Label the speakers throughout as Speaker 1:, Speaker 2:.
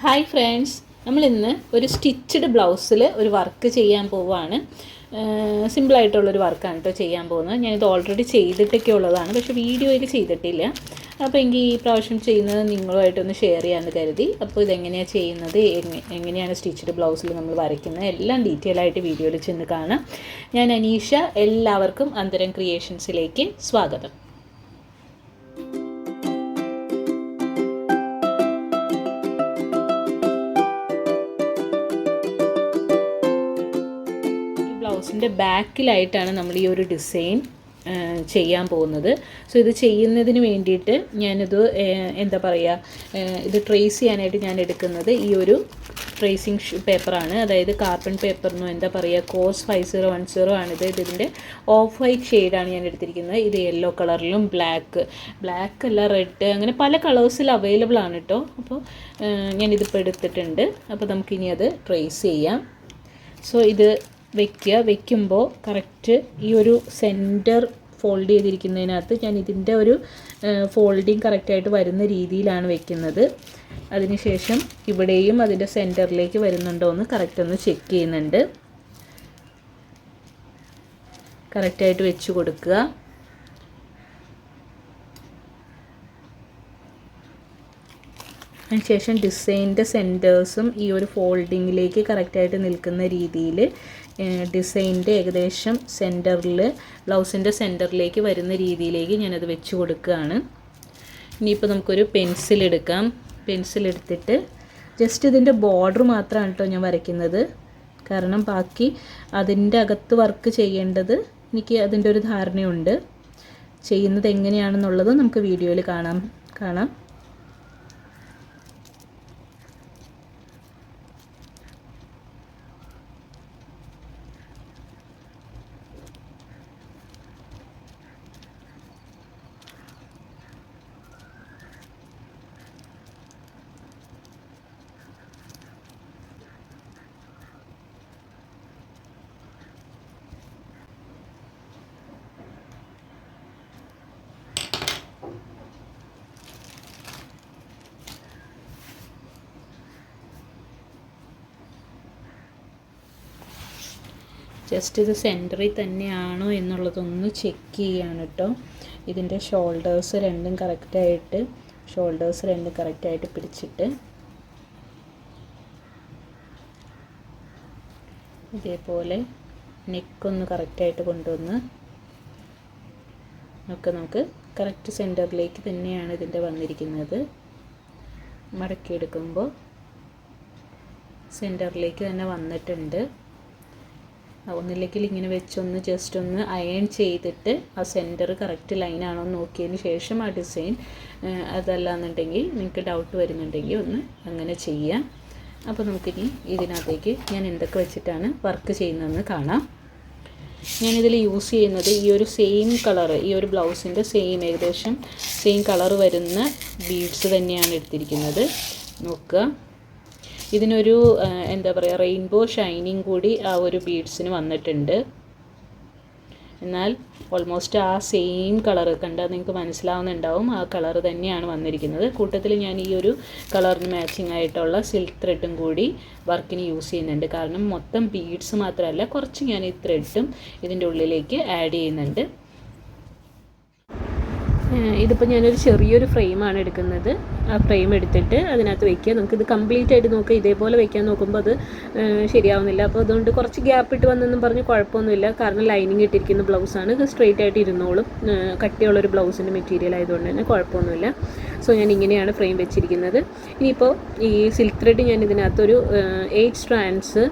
Speaker 1: Hi friends, നമ്മളിന്ന് ഒരു stitched ബ്ലൗസിൽ ഒരു വർക്ക് ചെയ്യാൻ പോവുകയാണ്. സിമ്പിളായിട്ടുള്ളൊരു വർക്കാണ് കേട്ടോ ചെയ്യാൻ പോകുന്നത്. ഞാനിത് ഓൾറെഡി ചെയ്തിട്ടൊക്കെ ഉള്ളതാണ്, പക്ഷേ വീഡിയോയിൽ ചെയ്തിട്ടില്ല. അപ്പോൾ എനിക്ക് ഈ പ്രാവശ്യം ചെയ്യുന്നത് നിങ്ങളുമായിട്ടൊന്ന് ഷെയർ ചെയ്യാമെന്ന് കരുതി. അപ്പോൾ ഇതെങ്ങനെയാണ് ചെയ്യുന്നത്, എങ്ങനെയാണ് സ്റ്റിച്ചഡ് ബ്ലൗസിൽ നമ്മൾ വരയ്ക്കുന്നത്, എല്ലാം ഡീറ്റെയിൽ ആയിട്ട് വീഡിയോയിൽ ചെന്ന് കാണാം. ഞാൻ അനീഷ. എല്ലാവർക്കും അന്തരം ക്രിയേഷൻസിലേക്ക് സ്വാഗതം. ബ്ലൗസിൻ്റെ ബാക്കിലായിട്ടാണ് നമ്മൾ ഈ ഒരു ഡിസൈൻ ചെയ്യാൻ പോകുന്നത്. സോ ഇത് ചെയ്യുന്നതിന് വേണ്ടിയിട്ട് ഞാനിത് എന്താ പറയുക, ഇത് ട്രേസ് ചെയ്യാനായിട്ട് ഞാൻ എടുക്കുന്നത് ഈ ഒരു ട്രേസിങ് പേപ്പറാണ്. അതായത് കാർബൺ പേപ്പറിനോ എന്താ പറയുക, കോസ് 5010 ആണിത്. ഇതിൻ്റെ ഓഫ് വൈറ്റ് ഷെയ്ഡാണ് ഞാൻ എടുത്തിരിക്കുന്നത്. ഇത് യെല്ലോ കളറിലും ബ്ലാക്ക് അല്ല റെഡ്, അങ്ങനെ പല കളേഴ്സിൽ അവൈലബിൾ ആണ് കേട്ടോ. അപ്പോൾ ഞാനിതിപ്പോൾ എടുത്തിട്ടുണ്ട്. അപ്പോൾ നമുക്കിനി അത് ട്രേസ് ചെയ്യാം. സോ ഇത് വയ്ക്കുമ്പോൾ കറക്റ്റ് ഈ ഒരു സെൻറ്റർ ഫോൾഡ് ചെയ്തിരിക്കുന്നതിനകത്ത് ഞാൻ ഇതിൻ്റെ ഒരു ഫോൾഡിങ് കറക്റ്റായിട്ട് വരുന്ന രീതിയിലാണ് വയ്ക്കുന്നത്. അതിനുശേഷം ഇവിടെയും അതിൻ്റെ സെൻറ്ററിലേക്ക് വരുന്നുണ്ടോ എന്ന് കറക്റ്റ് ഒന്ന് ചെക്ക് ചെയ്യുന്നുണ്ട്. കറക്റ്റായിട്ട് വെച്ച് കൊടുക്കുക. അതിനുശേഷം ഡിസൈനിൻ്റെ സെൻറ്റേഴ്സും ഈ ഒരു ഫോൾഡിങ്ങിലേക്ക് കറക്റ്റായിട്ട് നിൽക്കുന്ന രീതിയിൽ ഡിസൈനിൻ്റെ ഏകദേശം സെൻറ്ററിൽ, ബ്ലൗസിൻ്റെ സെൻറ്ററിലേക്ക് വരുന്ന രീതിയിലേക്ക് ഞാനത് വെച്ച് കൊടുക്കുകയാണ്. ഇനിയിപ്പോൾ നമുക്കൊരു പെൻസിലെടുക്കാം. പെൻസിലെടുത്തിട്ട് ജസ്റ്റ് ഇതിൻ്റെ ബോർഡർ മാത്രമാണ് കേട്ടോ ഞാൻ വരയ്ക്കുന്നത്. കാരണം ബാക്കി അതിൻ്റെ അകത്ത് വർക്ക് ചെയ്യേണ്ടത് എനിക്ക് അതിൻ്റെ ഒരു ധാരണയുണ്ട്. ചെയ്യുന്നത് എങ്ങനെയാണെന്നുള്ളത് നമുക്ക് വീഡിയോയിൽ കാണാം. ജസ്റ്റ് ഇത് സെൻറ്ററിൽ തന്നെയാണോ എന്നുള്ളതൊന്ന് ചെക്ക് ചെയ്യാണ് കേട്ടോ. ഇതിൻ്റെ ഷോൾഡേഴ്സ് രണ്ടും കറക്റ്റായിട്ട് പിടിച്ചിട്ട് ഇതേപോലെ നെക്കൊന്ന് കറക്റ്റായിട്ട് കൊണ്ടുവന്ന് നമുക്ക് കറക്റ്റ് സെൻറ്ററിലേക്ക് തന്നെയാണ് ഇതിൻ്റെ വന്നിരിക്കുന്നത്. മടക്കിയെടുക്കുമ്പോൾ സെൻറ്ററിലേക്ക് തന്നെ വന്നിട്ടുണ്ട്. ഒന്നില്ലെങ്കിൽ ഇങ്ങനെ വെച്ചൊന്ന് ജസ്റ്റ് ഒന്ന് അയൺ ചെയ്തിട്ട് ആ സെൻറ്റർ കറക്റ്റ് ലൈനാണോ എന്ന് നോക്കിയതിന് ശേഷം ആ ഡിസൈൻ, അതല്ലാന്നുണ്ടെങ്കിൽ നിങ്ങൾക്ക് ഡൗട്ട് വരുന്നുണ്ടെങ്കിൽ ഒന്ന് അങ്ങനെ ചെയ്യാം. അപ്പോൾ നമുക്കിനി ഇതിനകത്തേക്ക് ഞാൻ എന്തൊക്കെ വെച്ചിട്ടാണ് വർക്ക് ചെയ്യുന്നതെന്ന് കാണാം. ഞാനിതിൽ യൂസ് ചെയ്യുന്നത് ഈ ഒരു സെയിം കളറ്, ഈ ഒരു ബ്ലൗസിൻ്റെ ഏകദേശം സെയിം കളറ് വരുന്ന ബീഡ്സ് തന്നെയാണ് എടുത്തിരിക്കുന്നത്. നോക്കുക, ഇതിനൊരു എന്താ പറയുക, റെയിൻബോ ഷൈനിങ് കൂടി ആ ഒരു ബീഡ്സിന് വന്നിട്ടുണ്ട്. എന്നാൽ ഓൾമോസ്റ്റ് ആ സെയിം കളറ് കണ്ടാൽ നിങ്ങൾക്ക് മനസ്സിലാവുന്നുണ്ടാവും, ആ കളറ് തന്നെയാണ് വന്നിരിക്കുന്നത്. കൂട്ടത്തിൽ ഞാൻ ഈ ഒരു കളറിന് മാച്ചിങ് ആയിട്ടുള്ള സിൽക്ക് ത്രെഡും കൂടി വർക്കിന് യൂസ് ചെയ്യുന്നുണ്ട്. കാരണം മൊത്തം ബീഡ്സ് മാത്രമല്ല, കുറച്ച് ഞാൻ ഈ ത്രെഡും ഇതിൻ്റെ ഉള്ളിലേക്ക് ആഡ് ചെയ്യുന്നുണ്ട്. ഇതിപ്പോൾ ഞാനൊരു ചെറിയൊരു ഫ്രെയിമാണ് എടുക്കുന്നത്. ആ ഫ്രെയിം എടുത്തിട്ട് അതിനകത്ത് വയ്ക്കുക. നമുക്കിത് കംപ്ലീറ്റ് ആയിട്ട് നോക്കുക. ഇതേപോലെ വയ്ക്കാൻ നോക്കുമ്പോൾ അത് ശരിയാവുന്നില്ല. അപ്പോൾ അതുകൊണ്ട് കുറച്ച് ഗ്യാപ്പ് ഇട്ട് വന്നെന്നും പറഞ്ഞ് കുഴപ്പമൊന്നുമില്ല. കാരണം ലൈനിങ് ഇട്ടിരിക്കുന്ന ബ്ലൗസാണ്, ഇത് സ്ട്രെയിറ്റ് ആയിട്ട് ഇരുന്നോളും. കട്ടിയുള്ളൊരു ബ്ലൗസിൻ്റെ മെറ്റീരിയൽ ആയതുകൊണ്ട് തന്നെ കുഴപ്പമൊന്നുമില്ല. സോ ഞാൻ ഇങ്ങനെയാണ് ഫ്രെയിം വെച്ചിരിക്കുന്നത്. ഇനിയിപ്പോൾ ഈ സിൽക്ക് ത്രെഡ് ഞാൻ ഇതിനകത്തൊരു 8 സ്ട്രാൻഡ്സ്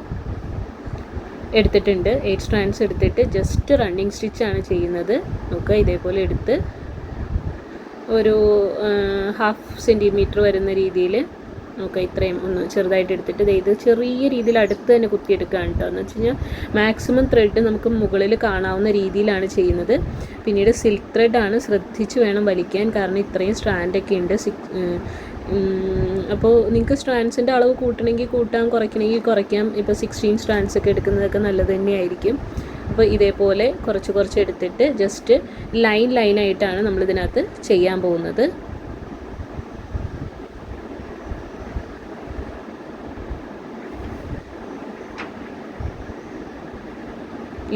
Speaker 1: എടുത്തിട്ടുണ്ട്. 8 സ്ട്രാൻഡ്സ് എടുത്തിട്ട് ജസ്റ്റ് റണ്ണിങ് സ്റ്റിച്ചാണ് ചെയ്യുന്നത്. നോക്കുക, ഇതേപോലെ എടുത്ത് ഒരു 1/2 സെൻറ്റിമീറ്റർ വരുന്ന രീതിയിൽ നോക്കുക, ഇത്രയും ഒന്ന് ചെറുതായിട്ട് എടുത്തിട്ട് ഇത് ചെറിയ രീതിയിൽ അടുത്ത് തന്നെ കുത്തിയെടുക്കുകയാണ് കേട്ടോ. എന്ന് വെച്ച് കഴിഞ്ഞാൽ മാക്സിമം ത്രെഡ് നമുക്ക് മുകളിൽ കാണാവുന്ന രീതിയിലാണ് ചെയ്യുന്നത്. പിന്നീട് സിൽക്ക് ത്രെഡാണ്, ശ്രദ്ധിച്ച് വേണം വലിക്കാൻ. കാരണം ഇത്രയും സ്ട്രാൻഡൊക്കെ ഉണ്ട്. അപ്പോൾ നിങ്ങൾക്ക് സ്ട്രാൻഡ്സിൻ്റെ അളവ് കൂട്ടണമെങ്കിൽ കൂട്ടാം, കുറയ്ക്കണമെങ്കിൽ കുറയ്ക്കാം. ഇപ്പോൾ 16 സ്ട്രാൻഡ്സ് ഒക്കെ എടുക്കുന്നതൊക്കെ നല്ലത് തന്നെയായിരിക്കും. അപ്പോൾ ഇതേപോലെ കുറച്ച് എടുത്തിട്ട് ജസ്റ്റ് ലൈനായിട്ടാണ് നമ്മളിതിനകത്ത് ചെയ്യാൻ പോകുന്നത്.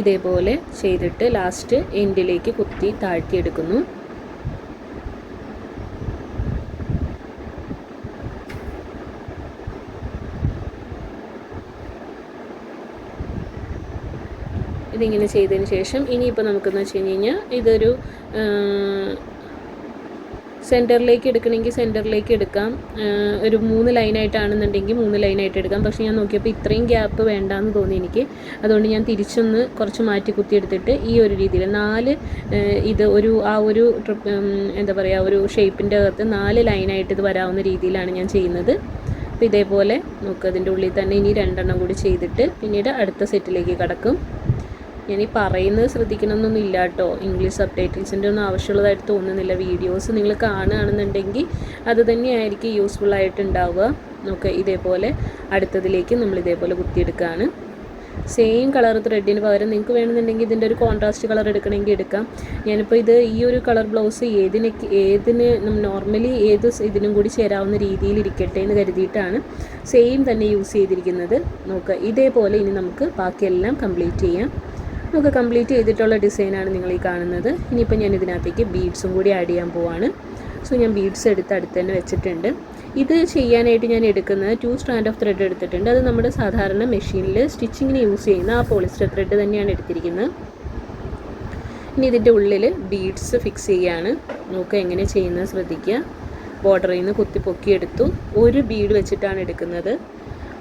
Speaker 1: ഇതേപോലെ ചെയ്തിട്ട് ലാസ്റ്റ് എൻഡിലേക്ക് കുത്തി താഴ്ത്തിയെടുക്കുന്നു. ഇതിങ്ങനെ ചെയ്തതിന് ശേഷം ഇനിയിപ്പോൾ നമുക്കെന്ന് വെച്ച് കഴിഞ്ഞാൽ ഇതൊരു സെൻറ്ററിലേക്ക് എടുക്കണമെങ്കിൽ സെൻറ്ററിലേക്ക് എടുക്കാം. ഒരു 3 ലൈനായിട്ടാണെന്നുണ്ടെങ്കിൽ 3 ലൈനായിട്ട് എടുക്കാം. പക്ഷേ ഞാൻ നോക്കിയപ്പോൾ ഇത്രയും ഗ്യാപ്പ് വേണ്ടാന്ന് തോന്നി എനിക്ക്. അതുകൊണ്ട് ഞാൻ തിരിച്ചൊന്ന് കുറച്ച് മാറ്റി കുത്തിയെടുത്തിട്ട് ഈ ഒരു രീതിയിൽ 4 ഇത് ഒരു എന്താ പറയുക, ഒരു ഷേപ്പിൻ്റെ അകത്ത് 4 ലൈനായിട്ട് ഇത് വരാവുന്ന രീതിയിലാണ് ഞാൻ ചെയ്യുന്നത്. അപ്പോൾ ഇതേപോലെ നോക്കുക, അതിൻ്റെ ഉള്ളിൽ തന്നെ ഇനി 2 എണ്ണം കൂടി ചെയ്തിട്ട് പിന്നീട് അടുത്ത സെറ്റിലേക്ക് കടക്കും. ഞാനീ പറയുന്നത് ശ്രദ്ധിക്കണമെന്നൊന്നും ഇല്ല കേട്ടോ. ഇംഗ്ലീഷ് സബ് ടൈറ്റിൽസിൻ്റെ ഒന്നും ആവശ്യമുള്ളതായിട്ട് തോന്നുന്നില്ല. വീഡിയോസ് നിങ്ങൾ കാണുകയാണെന്നുണ്ടെങ്കിൽ അത് തന്നെയായിരിക്കും യൂസ്ഫുള്ളായിട്ടുണ്ടാവുക. നമുക്ക് ഇതേപോലെ അടുത്തതിലേക്ക് നമ്മൾ ഇതേപോലെ കുത്തിയെടുക്കുകയാണ്. സെയിം കളർ ത്രെഡിന് പകരം നിങ്ങൾക്ക് വേണമെന്നുണ്ടെങ്കിൽ ഇതിൻ്റെ ഒരു കോൺട്രാസ്റ്റ് കളർ എടുക്കണമെങ്കിൽ എടുക്കാം. ഞാനിപ്പോൾ ഈ ഒരു കളർ ബ്ലൗസ് ഏതിന് നോർമലി ഏത് ഇതിനും കൂടി ചേരാവുന്ന രീതിയിൽ ഇരിക്കട്ടെ എന്ന് കരുതിയിട്ടാണ് സെയിം തന്നെ യൂസ് ചെയ്തിരിക്കുന്നത്. നോക്കുക, ഇതേപോലെ ഇനി നമുക്ക് ബാക്കിയെല്ലാം കംപ്ലീറ്റ് ചെയ്യാം. നമുക്ക് കംപ്ലീറ്റ് ചെയ്തിട്ടുള്ള ഡിസൈനാണ് നിങ്ങൾ ഈ കാണുന്നത്. ഇനിയിപ്പോൾ ഞാൻ ഇതിനകത്തേക്ക് ബീഡ്സും കൂടി ആഡ് ചെയ്യാൻ പോവാണ്. സോ ഞാൻ ബീഡ്സ് എടുത്ത് അടുത്ത് തന്നെ വെച്ചിട്ടുണ്ട്. ഇത് ചെയ്യാനായിട്ട് ഞാൻ എടുക്കുന്നത് 2 സ്ട്രാൻഡ് ഓഫ് ത്രെഡ് എടുത്തിട്ടുണ്ട്. അത് നമ്മുടെ സാധാരണ മെഷീനിൽ സ്റ്റിച്ചിങ്ങിന് യൂസ് ചെയ്യുന്ന ആ പോളിസ്റ്റർ ത്രെഡ് തന്നെയാണ് എടുത്തിരിക്കുന്നത്. ഇനി ഇതിൻ്റെ ഉള്ളിൽ ബീഡ്സ് ഫിക്സ് ചെയ്യുകയാണ്. നോക്കുക എങ്ങനെ ചെയ്യുന്നത് ശ്രദ്ധിക്കുക. ബോർഡറിൽ നിന്ന് കുത്തി പൊക്കിയെടുത്തു. ഒരു ബീഡ് വെച്ചിട്ടാണ് എടുക്കുന്നത്.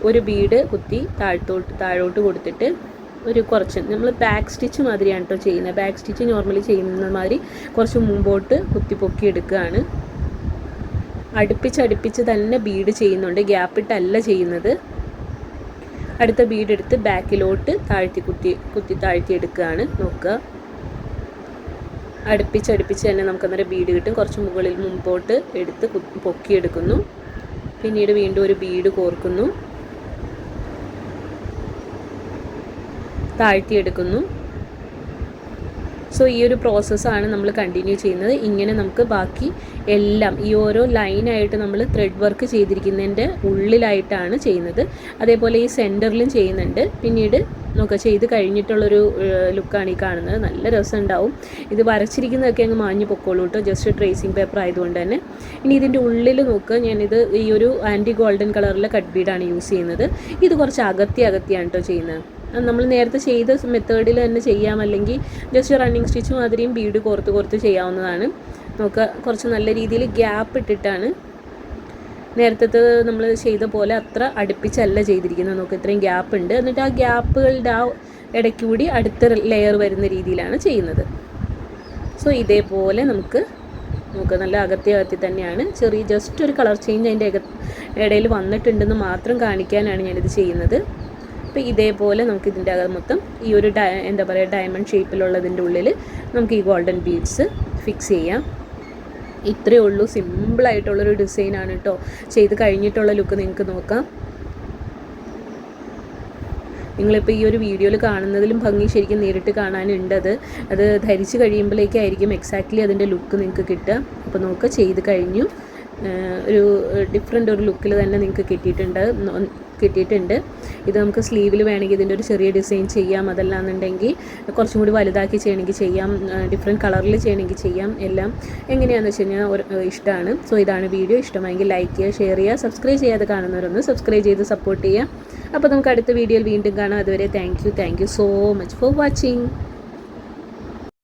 Speaker 1: ഒരു ബീഡ് കുത്തി താഴോട്ട് കൊടുത്തിട്ട് കുറച്ച് നമ്മൾ ബാക്ക് സ്റ്റിച്ച് മാതിരിയാണ് കേട്ടോ ചെയ്യുന്നത്. ബാക്ക് സ്റ്റിച്ച് നോർമലി ചെയ്യുന്ന മാതിരി കുറച്ച് മുമ്പോട്ട് കുത്തി പൊക്കി എടുക്കുകയാണ്. അടുപ്പിച്ച് തന്നെ ബീഡ് ചെയ്യുന്നുണ്ട്, ഗ്യാപ്പിട്ടല്ല ചെയ്യുന്നത്. അടുത്ത ബീഡ് എടുത്ത് ബാക്കിലോട്ട് കുത്തി താഴ്ത്തി എടുക്കുകയാണ്. നോക്കുക, അടുപ്പിച്ച് തന്നെ നമുക്കന്നേരം ബീഡ് കിട്ടും. കുറച്ച് മുകളിൽ മുമ്പോട്ട് എടുത്ത് പൊക്കിയെടുക്കുന്നു. പിന്നീട് വീണ്ടും ഒരു ബീഡ് കോർക്കുന്നു, താഴ്ത്തിയെടുക്കുന്നു. സോ ഈ ഒരു പ്രോസസ്സാണ് നമ്മൾ കണ്ടിന്യൂ ചെയ്യുന്നത്. ഇങ്ങനെ നമുക്ക് ബാക്കി എല്ലാം ഈ ഓരോ ലൈനായിട്ട് നമ്മൾ ത്രെഡ് വർക്ക് ചെയ്തിരിക്കുന്നതിൻ്റെ ഉള്ളിലായിട്ടാണ് ചെയ്യുന്നത്. അതേപോലെ ഈ സെൻറ്ററിലും ചെയ്യുന്നുണ്ട്. പിന്നീട് നോക്കുക, ചെയ്ത് കഴിഞ്ഞിട്ടുള്ളൊരു ലുക്കാണ് ഈ കാണുന്നത്. നല്ല രസമുണ്ടാവും. ഇത് വരച്ചിരിക്കുന്നതൊക്കെ അങ്ങ് മാഞ്ഞു പൊക്കോളൂ കേട്ടോ, ജസ്റ്റ് ട്രേസിങ് പേപ്പർ ആയതുകൊണ്ട് തന്നെ. ഇനി ഇതിൻ്റെ ഉള്ളിൽ നോക്കുക, ഞാനിത് ഈ ഒരു ആൻറ്റി ഗോൾഡൻ കളറിലെ കട്ട് ബീഡാണ് യൂസ് ചെയ്യുന്നത്. ഇത് കുറച്ച് അകത്തിയാണ് കേട്ടോ ചെയ്യുന്നത്. നമ്മൾ നേരത്തെ ചെയ്ത മെത്തേഡിൽ തന്നെ ചെയ്യാം, അല്ലെങ്കിൽ ജസ്റ്റ് റണ്ണിങ് സ്റ്റിച്ച് മാതിരിയും ബീഡ് കോർത്ത് ചെയ്യാവുന്നതാണ്. നമുക്ക് കുറച്ച് നല്ല രീതിയിൽ ഗ്യാപ്പ് ഇട്ടിട്ടാണ്. നേരത്തെ നമ്മൾ ചെയ്ത പോലെ അത്ര അടുപ്പിച്ചല്ല ചെയ്തിരിക്കുന്നത്. നമുക്ക് ഇത്രയും ഗ്യാപ്പ് ഉണ്ട്. എന്നിട്ട് ആ ഗ്യാപ്പുകളുടെ ഇടയ്ക്ക് കൂടി അടുത്ത ലെയർ വരുന്ന രീതിയിലാണ് ചെയ്യുന്നത്. സോ ഇതേപോലെ നമുക്ക് നല്ല അകത്തി തന്നെയാണ്. ചെറിയ ജസ്റ്റ് ഒരു കളർ ചേഞ്ച് അതിൻ്റെ ഇടയിൽ വന്നിട്ടുണ്ടെന്ന് മാത്രം കാണിക്കാനാണ് ഞാനിത് ചെയ്യുന്നത്. അപ്പോൾ ഇതേപോലെ നമുക്ക് ഇതിൻ്റെ അകം മൊത്തം ഈ ഒരു എന്താ പറയുക, ഡയമണ്ട് ഷേപ്പിലുള്ളതിൻ്റെ ഉള്ളിൽ നമുക്ക് ഈ ഗോൾഡൻ ബീഡ്സ് ഫിക്സ് ചെയ്യാം. ഇത്രയേ ഉള്ളൂ. സിമ്പിളായിട്ടുള്ളൊരു ഡിസൈനാണ് കേട്ടോ. ചെയ്ത് കഴിഞ്ഞിട്ടുള്ള ലുക്ക് നിങ്ങൾക്ക് നോക്കാം. നിങ്ങളിപ്പോൾ ഈ ഒരു വീഡിയോയിൽ കാണുന്നതിലും ഭംഗി ശരിക്കും നേരിട്ട് കാണാനുണ്ട്. അത് ധരിച്ച് കഴിയുമ്പോഴേക്കായിരിക്കും എക്സാക്ട്ലി അതിൻ്റെ ലുക്ക് നിങ്ങൾക്ക് കിട്ടുക. അപ്പോൾ നോക്കുക, ചെയ്ത് കഴിഞ്ഞു. ഒരു ഡിഫറെൻ്റ് ഒരു ലുക്കിൽ തന്നെ നിങ്ങൾക്ക് കിട്ടിയിട്ടുണ്ട്. ഇത് നമുക്ക് സ്ലീവിൽ വേണമെങ്കിൽ ഇതിൻ്റെ ഒരു ചെറിയ ഡിസൈൻ ചെയ്യാം. അതല്ലാന്നുണ്ടെങ്കിൽ കുറച്ചും കൂടി വലുതാക്കി ചെയ്യണമെങ്കിൽ ചെയ്യാം, ഡിഫറെൻറ്റ് കളറിൽ ചെയ്യണമെങ്കിൽ ചെയ്യാം. എല്ലാം എങ്ങനെയാണെന്ന് വെച്ച് കഴിഞ്ഞാൽ ഇഷ്ടമാണ്. സോ ഇതാണ് വീഡിയോ. ഇഷ്ടമായെങ്കിൽ ലൈക്ക് ചെയ്യുക, ഷെയർ ചെയ്യുക. സബ്സ്ക്രൈബ് ചെയ്യാതെ കാണുന്നവരൊന്ന് സബ്സ്ക്രൈബ് ചെയ്ത് സപ്പോർട്ട് ചെയ്യുക. അപ്പോൾ നമുക്ക് അടുത്ത വീഡിയോയിൽ വീണ്ടും കാണാം. അതുവരെ thank you so much for watching.